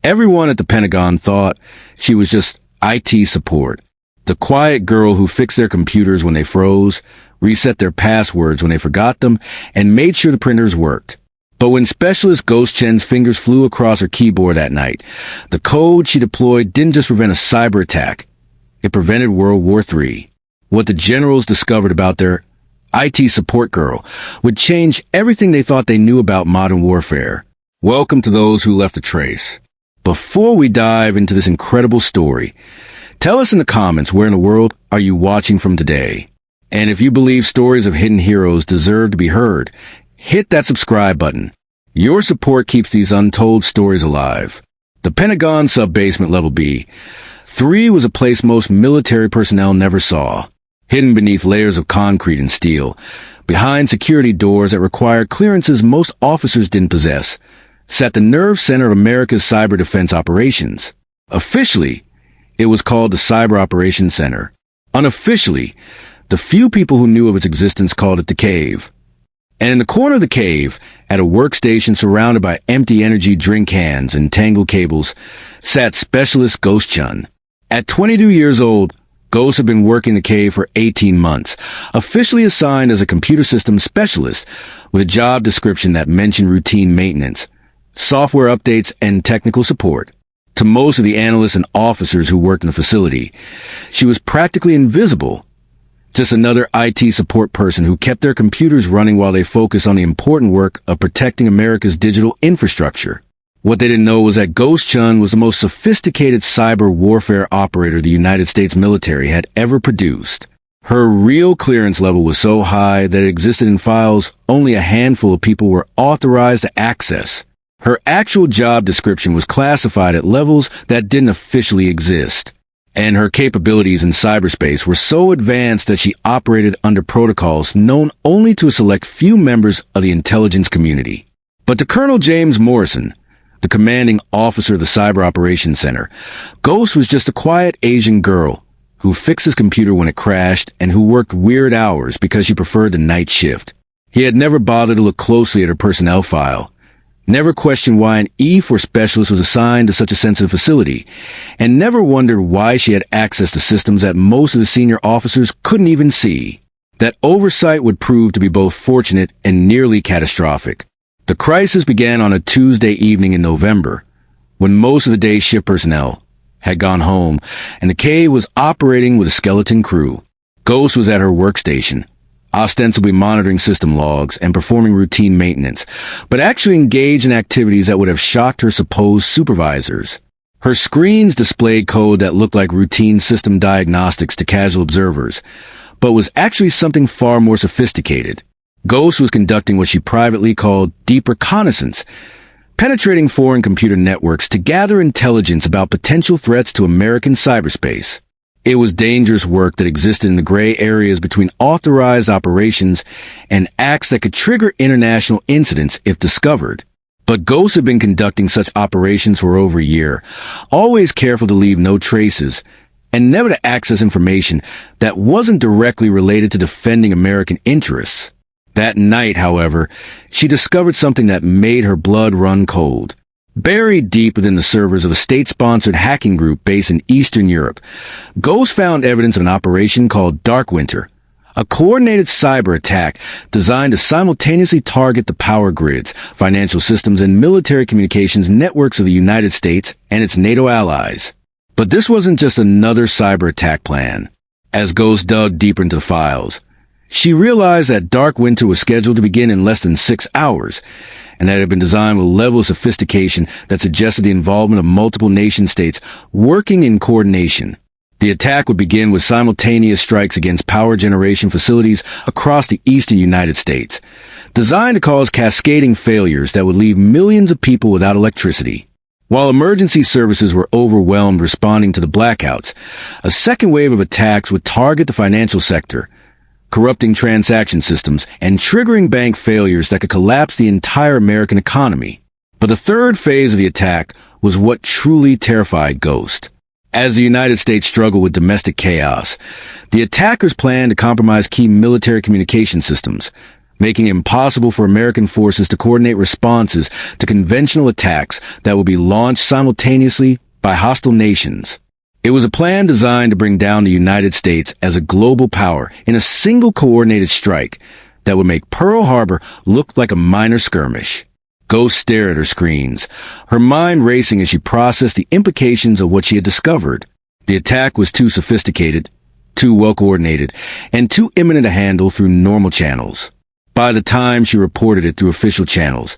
Everyone at the Pentagon thought she was just IT support. The quiet girl who fixed their computers when they froze, reset their passwords when they forgot them, and made sure the printers worked. But when Specialist Ghost Chen's fingers flew across her keyboard that night, the code she deployed didn't just prevent a cyber attack. It prevented World War III. What the generals discovered about their IT support girl would change everything they thought they knew about modern warfare. Welcome to those who left a trace. Before we dive into this incredible story, tell us in the comments where in the world are you watching from today. And if you believe stories of hidden heroes deserve to be heard, hit that subscribe button. Your support keeps these untold stories alive. The Pentagon sub-basement level B3 was a place most military personnel never saw. Hidden beneath layers of concrete and steel, behind security doors that required clearances most officers didn't possess, sat the nerve center of America's cyber defense operations. Officially, it was called the Cyber Operations Center. Unofficially, the few people who knew of its existence called it the Cave. And in the corner of the cave, at a workstation surrounded by empty energy drink cans and tangled cables, sat Specialist Ghost Chen. At 22 years old, Ghost had been working the cave for 18 months, officially assigned as a computer systems specialist with a job description that mentioned routine maintenance, software updates, and technical support. To most of the analysts and officers who worked in the facility, she was practically invisible. Just another IT support person who kept their computers running while they focused on the important work of protecting America's digital infrastructure. What they didn't know was that Ghost Chen was the most sophisticated cyber warfare operator the United States military had ever produced. Her real clearance level was so high that it existed in files only a handful of people were authorized to access. Her actual job description was classified at levels that didn't officially exist. And her capabilities in cyberspace were so advanced that she operated under protocols known only to a select few members of the intelligence community. But to Colonel James Morrison, the commanding officer of the Cyber Operations Center, Ghost was just a quiet Asian girl who fixed his computer when it crashed and who worked weird hours because she preferred the night shift. He had never bothered to look closely at her personnel file, never questioned why an E4 specialist was assigned to such a sensitive facility, and never wondered why she had access to systems that most of the senior officers couldn't even see. That oversight would prove to be both fortunate and nearly catastrophic. The crisis began on a Tuesday evening in November, when most of the day's shift personnel had gone home, and the cave was operating with a skeleton crew. Ghost was at her workstation, ostensibly monitoring system logs and performing routine maintenance, but actually engaged in activities that would have shocked her supposed supervisors. Her screens displayed code that looked like routine system diagnostics to casual observers, but was actually something far more sophisticated. Ghost was conducting what she privately called deep reconnaissance, penetrating foreign computer networks to gather intelligence about potential threats to American cyberspace. It was dangerous work that existed in the gray areas between authorized operations and acts that could trigger international incidents if discovered. But Ghost had been conducting such operations for over a year, always careful to leave no traces, and never to access information that wasn't directly related to defending American interests. That night, however, she discovered something that made her blood run cold. Buried deep within the servers of a state-sponsored hacking group based in Eastern Europe, Ghost found evidence of an operation called Dark Winter, a coordinated cyber attack designed to simultaneously target the power grids, financial systems, and military communications networks of the United States and its NATO allies. But this wasn't just another cyber attack plan. As Ghost dug deeper into the files, she realized that Dark Winter was scheduled to begin in less than 6 hours, and that it had been designed with a level of sophistication that suggested the involvement of multiple nation-states working in coordination. The attack would begin with simultaneous strikes against power generation facilities across the eastern United States, designed to cause cascading failures that would leave millions of people without electricity. While emergency services were overwhelmed responding to the blackouts, a second wave of attacks would target the financial sector, corrupting transaction systems, and triggering bank failures that could collapse the entire American economy. But the third phase of the attack was what truly terrified Ghost. As the United States struggled with domestic chaos, the attackers planned to compromise key military communication systems, making it impossible for American forces to coordinate responses to conventional attacks that would be launched simultaneously by hostile nations. It was a plan designed to bring down the United States as a global power in a single coordinated strike that would make Pearl Harbor look like a minor skirmish. Ghost stared at her screens, her mind racing as she processed the implications of what she had discovered. The attack was too sophisticated, too well-coordinated, and too imminent to handle through normal channels. By the time she reported it through official channels,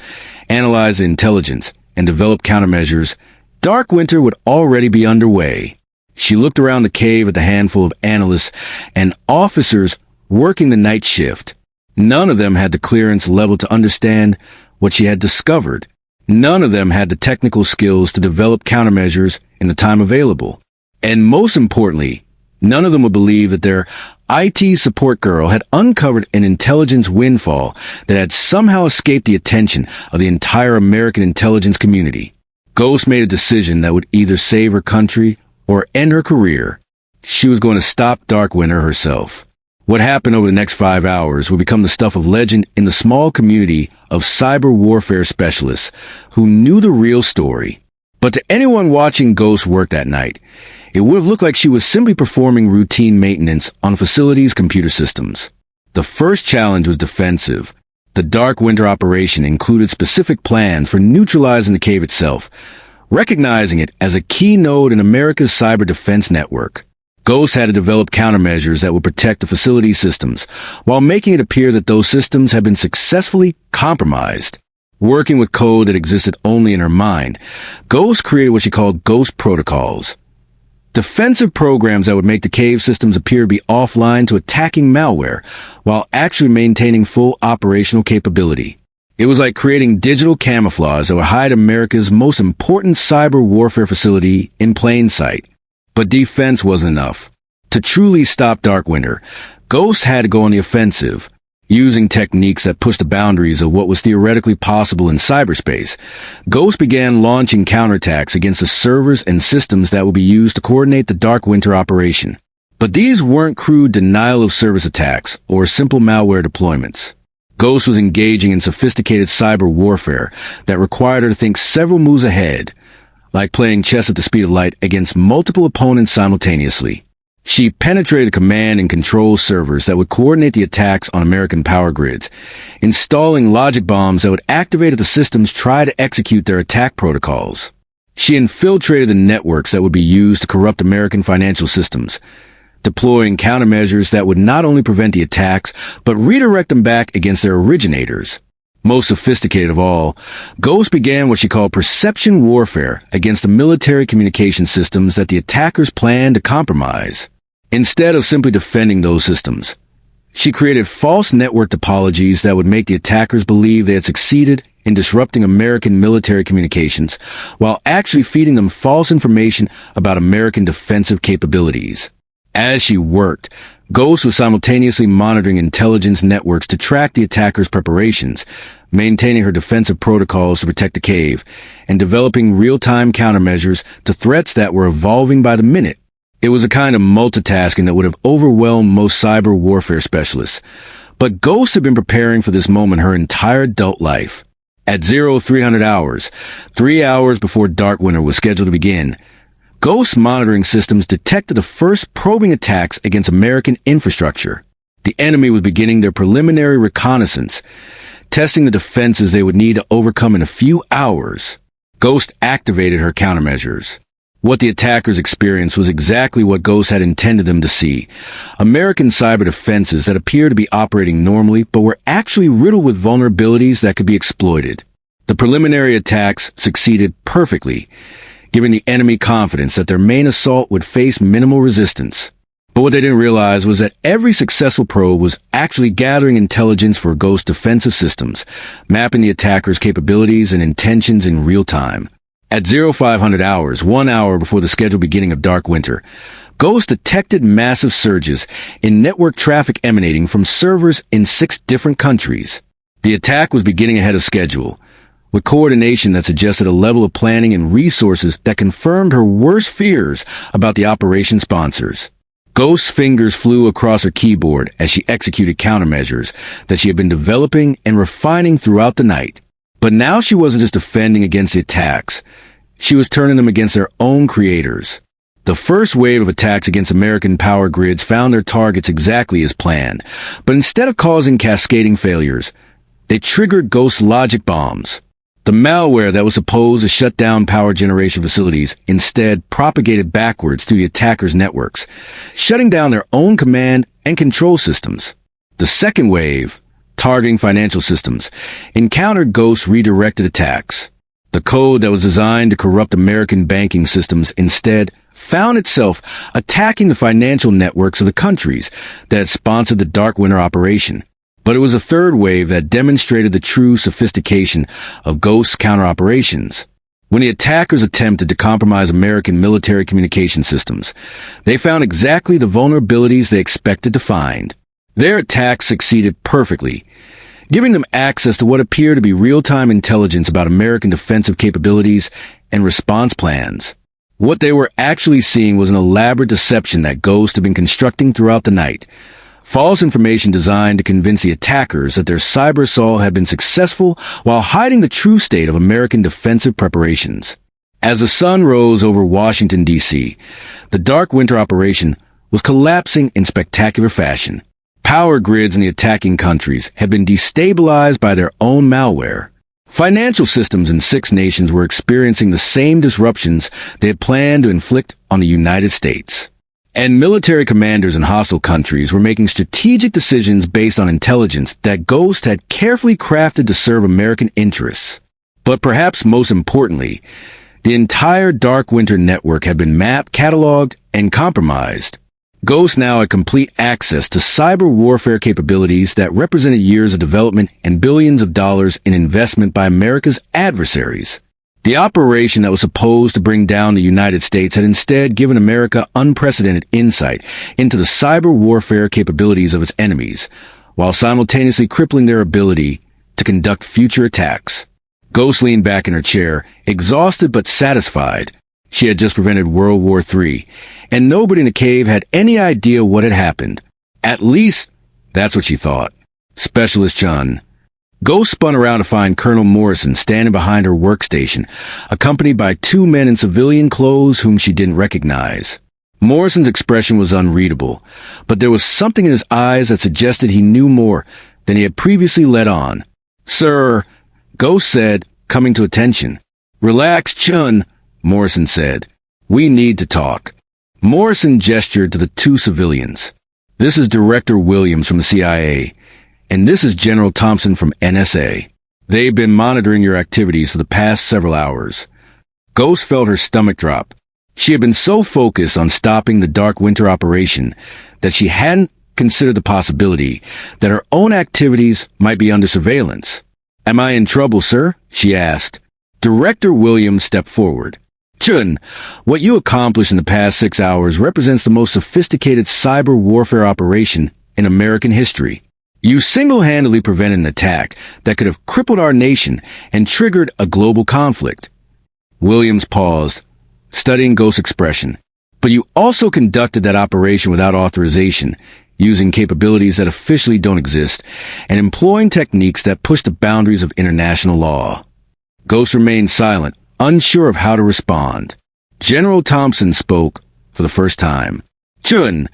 analyzed the intelligence, and developed countermeasures, Dark Winter would already be underway. She looked around the cave at the handful of analysts and officers working the night shift. None of them had the clearance level to understand what she had discovered. None of them had the technical skills to develop countermeasures in the time available. And most importantly, none of them would believe that their IT support girl had uncovered an intelligence windfall that had somehow escaped the attention of the entire American intelligence community. Ghost made a decision that would either save her country or end her career. She was going to stop Dark Winter herself. What happened over the next 5 hours would become the stuff of legend in the small community of cyber warfare specialists who knew the real story. But to anyone watching Ghost work that night, it would have looked like she was simply performing routine maintenance on facility's computer systems. The first challenge was defensive. The Dark Winter operation included specific plans for neutralizing the cave itself, recognizing it as a key node in America's cyber defense network. Ghost had to develop countermeasures that would protect the facility systems, while making it appear that those systems had been successfully compromised. Working with code that existed only in her mind, Ghost created what she called Ghost Protocols. Defensive programs that would make the cave systems appear to be offline to attacking malware, while actually maintaining full operational capability. It was like creating digital camouflage that would hide America's most important cyber warfare facility in plain sight. But defense wasn't enough. To truly stop Dark Winter, Ghost had to go on the offensive. Using techniques that pushed the boundaries of what was theoretically possible in cyberspace, Ghost began launching counterattacks against the servers and systems that would be used to coordinate the Dark Winter operation. But these weren't crude denial-of-service attacks or simple malware deployments. Ghost was engaging in sophisticated cyber warfare that required her to think several moves ahead, like playing chess at the speed of light against multiple opponents simultaneously. She penetrated command and control servers that would coordinate the attacks on American power grids, installing logic bombs that would activate if the systems try to execute their attack protocols. She infiltrated the networks that would be used to corrupt American financial systems, deploying countermeasures that would not only prevent the attacks, but redirect them back against their originators. Most sophisticated of all, Ghost began what she called perception warfare against the military communication systems that the attackers planned to compromise. Instead of simply defending those systems, she created false network topologies that would make the attackers believe they had succeeded in disrupting American military communications, while actually feeding them false information about American defensive capabilities. As she worked, Ghost was simultaneously monitoring intelligence networks to track the attackers' preparations, maintaining her defensive protocols to protect the cave, and developing real-time countermeasures to threats that were evolving by the minute. It was a kind of multitasking that would have overwhelmed most cyber warfare specialists. But Ghost had been preparing for this moment her entire adult life. At 0300 hours, 3 hours before Dark Winter was scheduled to begin, Ghost monitoring systems detected the first probing attacks against American infrastructure. The enemy was beginning their preliminary reconnaissance, testing the defenses they would need to overcome in a few hours. Ghost activated her countermeasures. What the attackers experienced was exactly what Ghost had intended them to see. American cyber defenses that appeared to be operating normally, but were actually riddled with vulnerabilities that could be exploited. The preliminary attacks succeeded perfectly, giving the enemy confidence that their main assault would face minimal resistance. But what they didn't realize was that every successful probe was actually gathering intelligence for Ghost's defensive systems, mapping the attackers' capabilities and intentions in real time. At 0500 hours, 1 hour before the scheduled beginning of Dark Winter, Ghost detected massive surges in network traffic emanating from servers in 6 different countries. The attack was beginning ahead of schedule, with coordination that suggested a level of planning and resources that confirmed her worst fears about the operation sponsors. Ghost's fingers flew across her keyboard as she executed countermeasures that she had been developing and refining throughout the night. But now she wasn't just defending against the attacks. She was turning them against their own creators. The first wave of attacks against American power grids found their targets exactly as planned, but instead of causing cascading failures, they triggered Ghost's logic bombs. The malware that was supposed to shut down power generation facilities instead propagated backwards through the attackers' networks, shutting down their own command and control systems. The second wave, targeting financial systems, encountered Ghost's redirected attacks. The code that was designed to corrupt American banking systems instead found itself attacking the financial networks of the countries that had sponsored the Dark Winter operation. But it was a third wave that demonstrated the true sophistication of Ghost's counter-operations. When the attackers attempted to compromise American military communication systems, they found exactly the vulnerabilities they expected to find. Their attacks succeeded perfectly, giving them access to what appeared to be real-time intelligence about American defensive capabilities and response plans. What they were actually seeing was an elaborate deception that Ghost had been constructing throughout the night. False information designed to convince the attackers that their cyber assault had been successful while hiding the true state of American defensive preparations. As the sun rose over Washington, D.C., the Dark Winter operation was collapsing in spectacular fashion. Power grids in the attacking countries had been destabilized by their own malware. Financial systems in 6 nations were experiencing the same disruptions they had planned to inflict on the United States. And military commanders in hostile countries were making strategic decisions based on intelligence that Ghost had carefully crafted to serve American interests. But perhaps most importantly, the entire Dark Winter network had been mapped, cataloged, and compromised. Ghost now had complete access to cyber warfare capabilities that represented years of development and billions of dollars in investment by America's adversaries. The operation that was supposed to bring down the United States had instead given America unprecedented insight into the cyber warfare capabilities of its enemies, while simultaneously crippling their ability to conduct future attacks. Ghost leaned back in her chair, exhausted but satisfied. She had just prevented World War III, and nobody in the cave had any idea what had happened. At least, that's what she thought. Specialist Chen. Ghost spun around to find Colonel Morrison standing behind her workstation, accompanied by 2 men in civilian clothes whom she didn't recognize. Morrison's expression was unreadable, but there was something in his eyes that suggested he knew more than he had previously let on. "Sir," Ghost said, coming to attention. "Relax, Chun," Morrison said. "We need to talk." Morrison gestured to the 2 civilians. "This is Director Williams from the CIA. And this is General Thompson from NSA. They've been monitoring your activities for the past several hours." Ghost felt her stomach drop. She had been so focused on stopping the Dark Winter operation that she hadn't considered the possibility that her own activities might be under surveillance. "Am I in trouble, sir?" she asked. Director Williams stepped forward. "Chun, what you accomplished in the past 6 hours represents the most sophisticated cyber warfare operation in American history. You single-handedly prevented an attack that could have crippled our nation and triggered a global conflict." Williams paused, studying Ghost's expression. "But you also conducted that operation without authorization, using capabilities that officially don't exist, and employing techniques that push the boundaries of international law." Ghost remained silent, unsure of how to respond. General Thompson spoke for the first time. "Chun,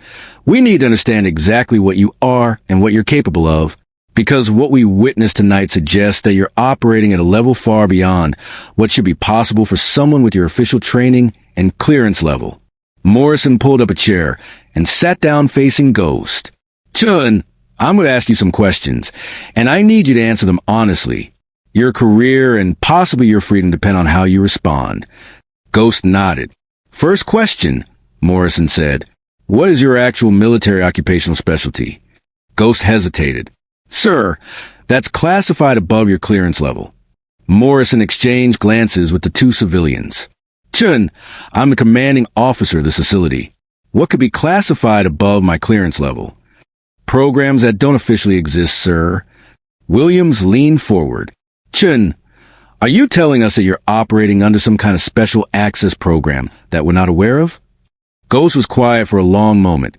we need to understand exactly what you are and what you're capable of, because what we witnessed tonight suggests that you're operating at a level far beyond what should be possible for someone with your official training and clearance level." Morrison pulled up a chair and sat down facing Ghost. "Chun, I'm going to ask you some questions, and I need you to answer them honestly. Your career and possibly your freedom depend on how you respond." Ghost nodded. "First question," Morrison said. "What is your actual military occupational specialty?" Ghost hesitated. "Sir, that's classified above your clearance level." Morrison exchanged glances with the 2 civilians. "Chun, I'm the commanding officer of this facility. What could be classified above my clearance level?" "Programs that don't officially exist, sir." Williams leaned forward. "Chun, are you telling us that you're operating under some kind of special access program that we're not aware of?" Ghost was quiet for a long moment,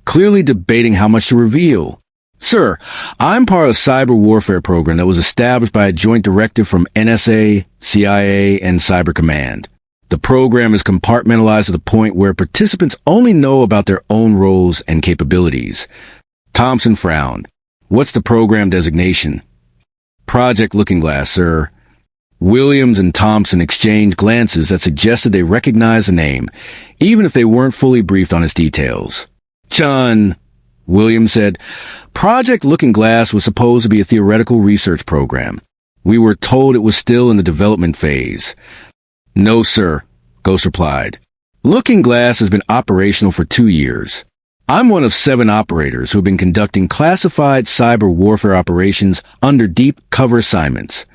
clearly debating how much to reveal. Sir, I'm part of a cyber warfare program that was established by a joint directive from NSA, CIA, and Cyber Command. The program is compartmentalized to the point where participants only know about their own roles and capabilities. Thompson frowned. What's the program designation? Project Looking Glass, sir. Williams and Thompson exchanged glances that suggested they recognized the name, even if they weren't fully briefed on its details. Chen, Williams said, Project Looking Glass was supposed to be a theoretical research program. We were told it was still in the development phase. No, sir, Ghost replied. Looking Glass has been operational for 2 years. I'm one of 7 operators who have been conducting classified cyber warfare operations under deep cover assignments.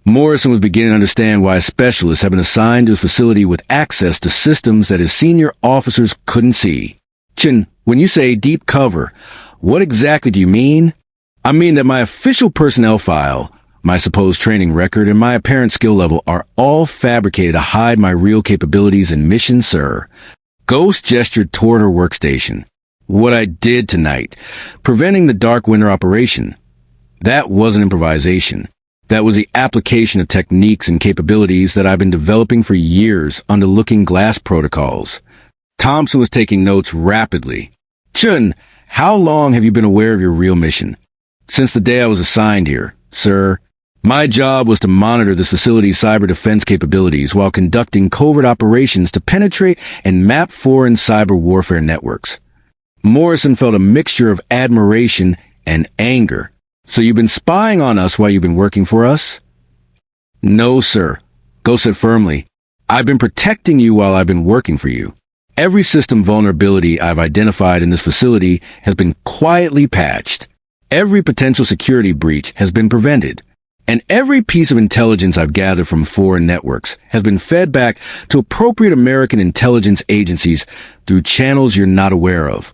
Morrison was beginning to understand why specialists have been assigned to a facility with access to systems that his senior officers couldn't see. Chen, when you say deep cover, what exactly do you mean? I mean that my official personnel file, my supposed training record, and my apparent skill level are all fabricated to hide my real capabilities and mission, sir. Ghost gestured toward her workstation. What I did tonight, preventing the Dark Winter operation, that wasn't improvisation. That was the application of techniques and capabilities that I've been developing for years under Looking Glass protocols. Thompson was taking notes rapidly. Chen, how long have you been aware of your real mission? Since the day I was assigned here, sir. My job was to monitor this facility's cyber defense capabilities while conducting covert operations to penetrate and map foreign cyber warfare networks. Morrison felt a mixture of admiration and anger. So you've been spying on us while you've been working for us? No, sir, Ghost said firmly. I've been protecting you while I've been working for you. Every system vulnerability I've identified in this facility has been quietly patched. Every potential security breach has been prevented. And every piece of intelligence I've gathered from foreign networks has been fed back to appropriate American intelligence agencies through channels you're not aware of.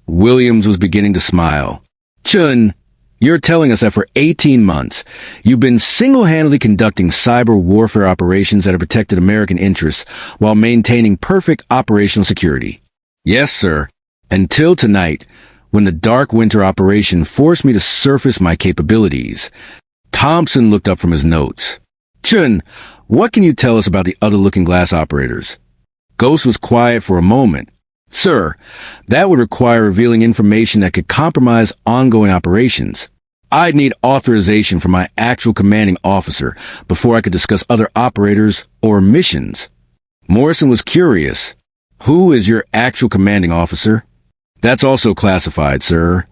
Williams was beginning to smile. Chen, you're telling us that for 18 months, you've been single-handedly conducting cyber warfare operations that have protected American interests while maintaining perfect operational security. Yes, sir. Until tonight, when the Dark Winter operation forced me to surface my capabilities. Thompson looked up from his notes. Chen, what can you tell us about the other Looking Glass operators? Ghost was quiet for a moment. Sir, that would require revealing information that could compromise ongoing operations. I'd need authorization from my actual commanding officer before I could discuss other operators or missions. Morrison was curious. Who is your actual commanding officer? That's also classified, sir.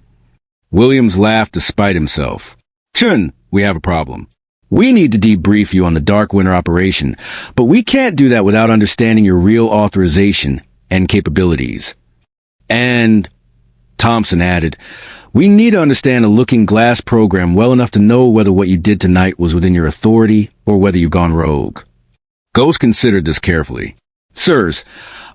Williams laughed despite himself. Chen, we have a problem. We need to debrief you on the Dark Winter operation, but we can't do that without understanding your real authorization and capabilities. And, Thompson added, we need to understand the Looking Glass program well enough to know whether what you did tonight was within your authority or whether you've gone rogue. Ghost considered this carefully. Sirs,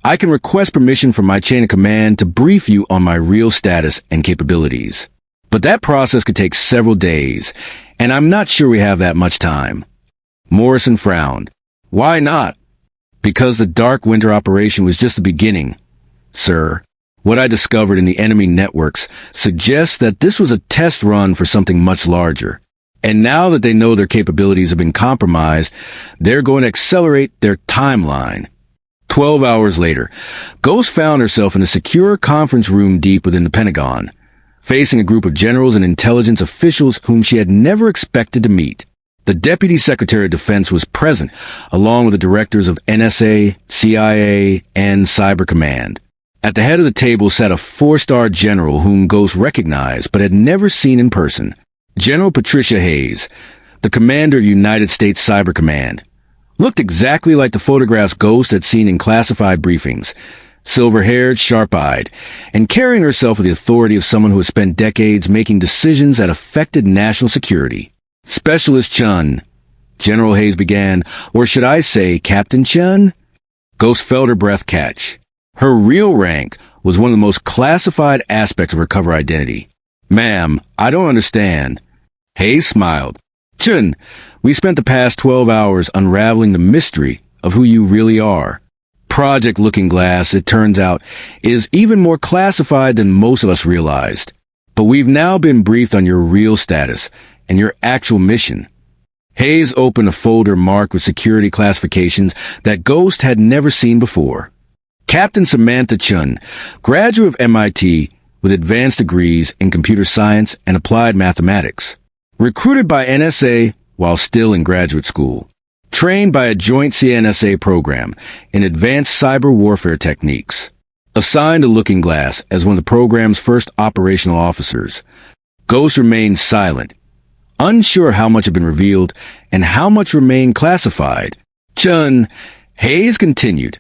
I can request permission from my chain of command to brief you on my real status and capabilities. But that process could take several days, and I'm not sure we have that much time. Morrison frowned. Why not? Because the Dark Winter operation was just the beginning, sir. What I discovered in the enemy networks suggests that this was a test run for something much larger. And now that they know their capabilities have been compromised, they're going to accelerate their timeline. 12 hours later, Ghost found herself in a secure conference room deep within the Pentagon, facing a group of generals and intelligence officials whom she had never expected to meet. The Deputy Secretary of Defense was present, along with the directors of NSA, CIA, and Cyber Command. At the head of the table sat a 4-star general whom Ghost recognized but had never seen in person. General Patricia Hayes, the commander of United States Cyber Command, looked exactly like the photographs Ghost had seen in classified briefings, silver-haired, sharp-eyed, and carrying herself with the authority of someone who had spent decades making decisions that affected national security. Specialist Chen, General Hayes began, or should I say Captain Chen? Ghost felt her breath catch. Her real rank was one of the most classified aspects of her cover identity. Ma'am, I don't understand. Hayes smiled. Chen, we spent the past 12 hours unraveling the mystery of who you really are. Project Looking Glass, it turns out, is even more classified than most of us realized. But we've now been briefed on your real status and your actual mission. Hayes opened a folder marked with security classifications that Ghost had never seen before. Captain Samantha Chen, graduate of MIT with advanced degrees in computer science and applied mathematics. Recruited by NSA while still in graduate school. Trained by a joint CNSA program in advanced cyber warfare techniques. Assigned to Looking Glass as one of the program's first operational officers. Ghost remained silent, unsure how much had been revealed and how much remained classified. Chen, Hayes continued.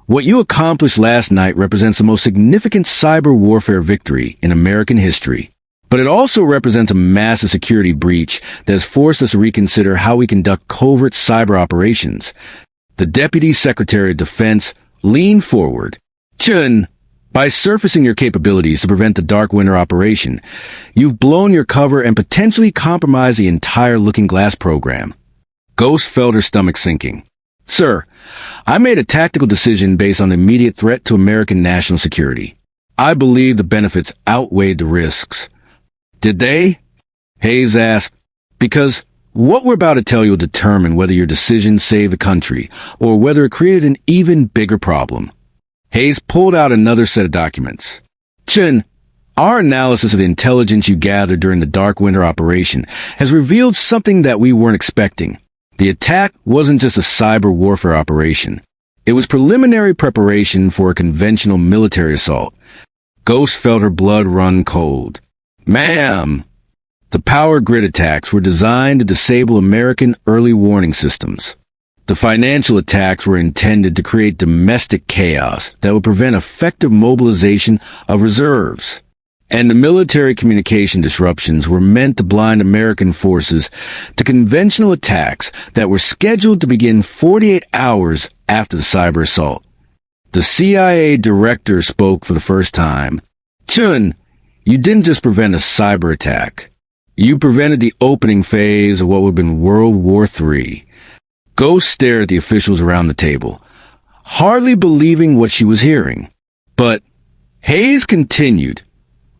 What you accomplished last night represents the most significant cyber warfare victory in American history. But it also represents a massive security breach that has forced us to reconsider how we conduct covert cyber operations. The Deputy Secretary of Defense leaned forward. Chen, by surfacing your capabilities to prevent the Dark Winter operation, you've blown your cover and potentially compromised the entire Looking Glass program. Ghost felt her stomach sinking. Sir, I made a tactical decision based on the immediate threat to American national security. I believe the benefits outweighed the risks. Did they? Hayes asked. Because what we're about to tell you will determine whether your decision saved the country or whether it created an even bigger problem. Hayes pulled out another set of documents. Chen, our analysis of the intelligence you gathered during the Dark Winter operation has revealed something that we weren't expecting. The attack wasn't just a cyber warfare operation. It was preliminary preparation for a conventional military assault. Ghost felt her blood run cold. Ma'am, the power grid attacks were designed to disable American early warning systems. The financial attacks were intended to create domestic chaos that would prevent effective mobilization of reserves. And the military communication disruptions were meant to blind American forces to conventional attacks that were scheduled to begin 48 hours after the cyber assault. The CIA director spoke for the first time. Chen, you didn't just prevent a cyber attack. You prevented the opening phase of what would have been World War III. Ghost stared at the officials around the table, hardly believing what she was hearing. But Hayes continued.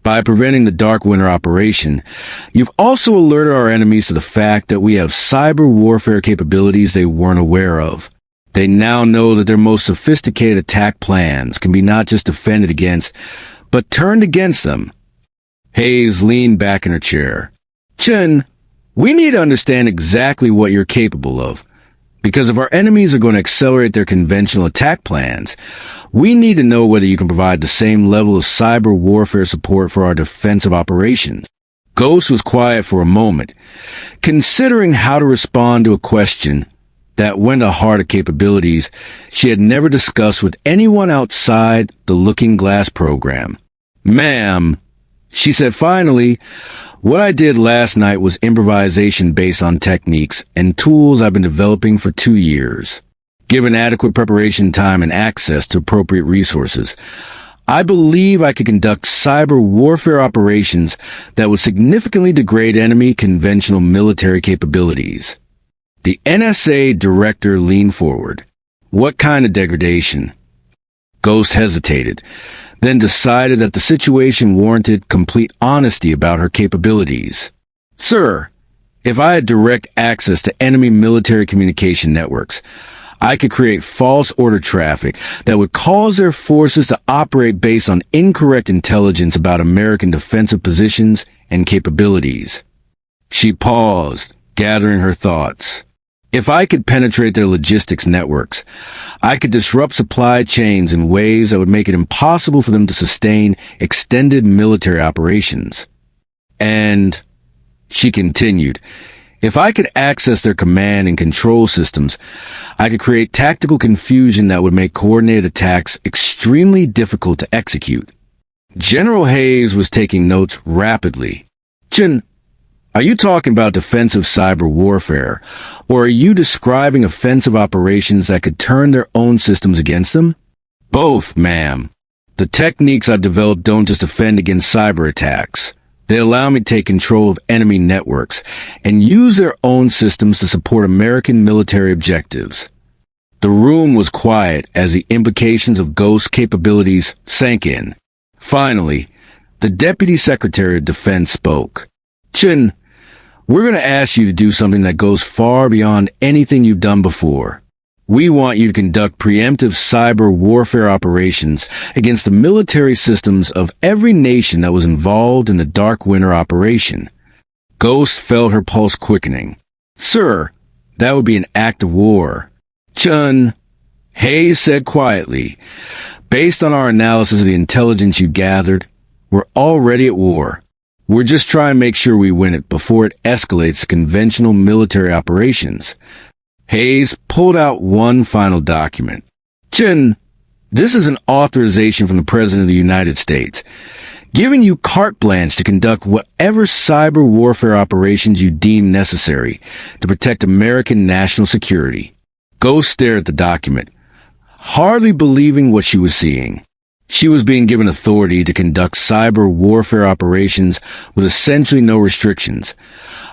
By preventing the Dark Winter operation, you've also alerted our enemies to the fact that we have cyber warfare capabilities they weren't aware of. They now know that their most sophisticated attack plans can be not just defended against, but turned against them. Hayes leaned back in her chair. Chen, we need to understand exactly what you're capable of. Because if our enemies are going to accelerate their conventional attack plans, we need to know whether you can provide the same level of cyber warfare support for our defensive operations. Ghost was quiet for a moment, considering how to respond to a question that went to the heart of capabilities she had never discussed with anyone outside the Looking Glass program. Ma'am, she said finally, what I did last night was improvisation based on techniques and tools I've been developing for 2 years. Given adequate preparation time and access to appropriate resources, I believe I could conduct cyber warfare operations that would significantly degrade enemy conventional military capabilities. The NSA director leaned forward. What kind of degradation? Ghost hesitated, then decided that the situation warranted complete honesty about her capabilities. Sir, if I had direct access to enemy military communication networks, I could create false order traffic that would cause their forces to operate based on incorrect intelligence about American defensive positions and capabilities. She paused, gathering her thoughts. If I could penetrate their logistics networks, I could disrupt supply chains in ways that would make it impossible for them to sustain extended military operations. And, she continued, if I could access their command and control systems, I could create tactical confusion that would make coordinated attacks extremely difficult to execute. General Hayes was taking notes rapidly. Chen, are you talking about defensive cyber warfare, or are you describing offensive operations that could turn their own systems against them? Both, ma'am. The techniques I've developed don't just defend against cyber attacks. They allow me to take control of enemy networks and use their own systems to support American military objectives. The room was quiet as the implications of Ghost's capabilities sank in. Finally, the Deputy Secretary of Defense spoke. Chen, we're going to ask you to do something that goes far beyond anything you've done before. We want you to conduct preemptive cyber warfare operations against the military systems of every nation that was involved in the Dark Winter operation. Ghost felt her pulse quickening. Sir, that would be an act of war. Chen, Hayes said quietly, based on our analysis of the intelligence you gathered, we're already at war. We're just trying to make sure we win it before it escalates to conventional military operations. Hayes pulled out one final document. Chen, this is an authorization from the President of the United States, giving you carte blanche to conduct whatever cyber warfare operations you deem necessary to protect American national security. Ghost stared at the document, hardly believing what she was seeing. She was being given authority to conduct cyber warfare operations with essentially no restrictions.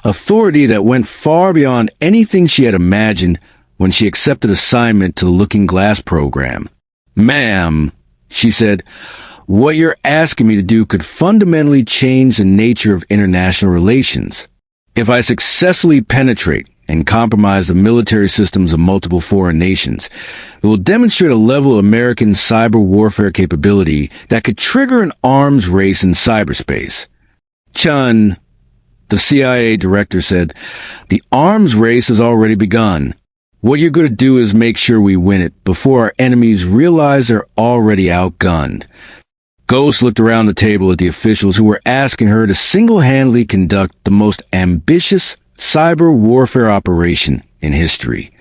Authority that went far beyond anything she had imagined when she accepted assignment to the Looking Glass program. Ma'am, she said, what you're asking me to do could fundamentally change the nature of international relations. If I successfully penetrate and compromise the military systems of multiple foreign nations, it will demonstrate a level of American cyber warfare capability that could trigger an arms race in cyberspace. Chen, the CIA director said, the arms race has already begun. What you're going to do is make sure we win it before our enemies realize they're already outgunned. Ghost looked around the table at the officials who were asking her to single-handedly conduct the most ambitious cyber warfare operation in history.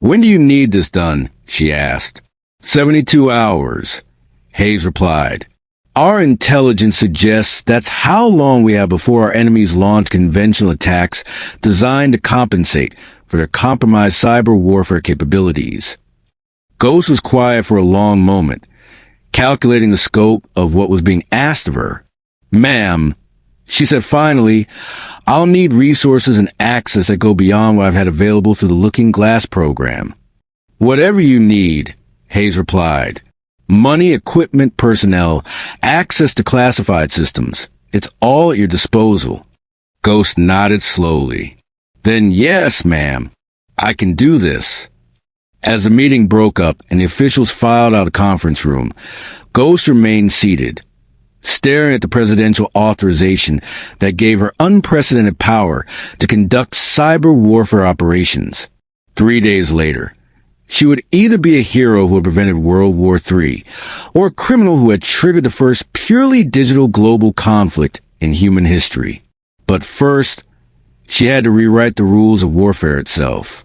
When do you need this done? She asked. 72 hours, Hayes replied. Our intelligence suggests that's how long we have before our enemies launch conventional attacks designed to compensate for their compromised cyber warfare capabilities. Ghost was quiet for a long moment, calculating the scope of what was being asked of her. Ma'am, she said finally, I'll need resources and access that go beyond what I've had available through the Looking Glass program. Whatever you need, Hayes replied. Money, equipment, personnel, access to classified systems. It's all at your disposal. Ghost nodded slowly. Then yes, ma'am, I can do this. As the meeting broke up and the officials filed out of the conference room, Ghost remained seated, staring at the presidential authorization that gave her unprecedented power to conduct cyber warfare operations. 3 days later, she would either be a hero who had prevented World War III, or a criminal who had triggered the first purely digital global conflict in human history. But first, she had to rewrite the rules of warfare itself.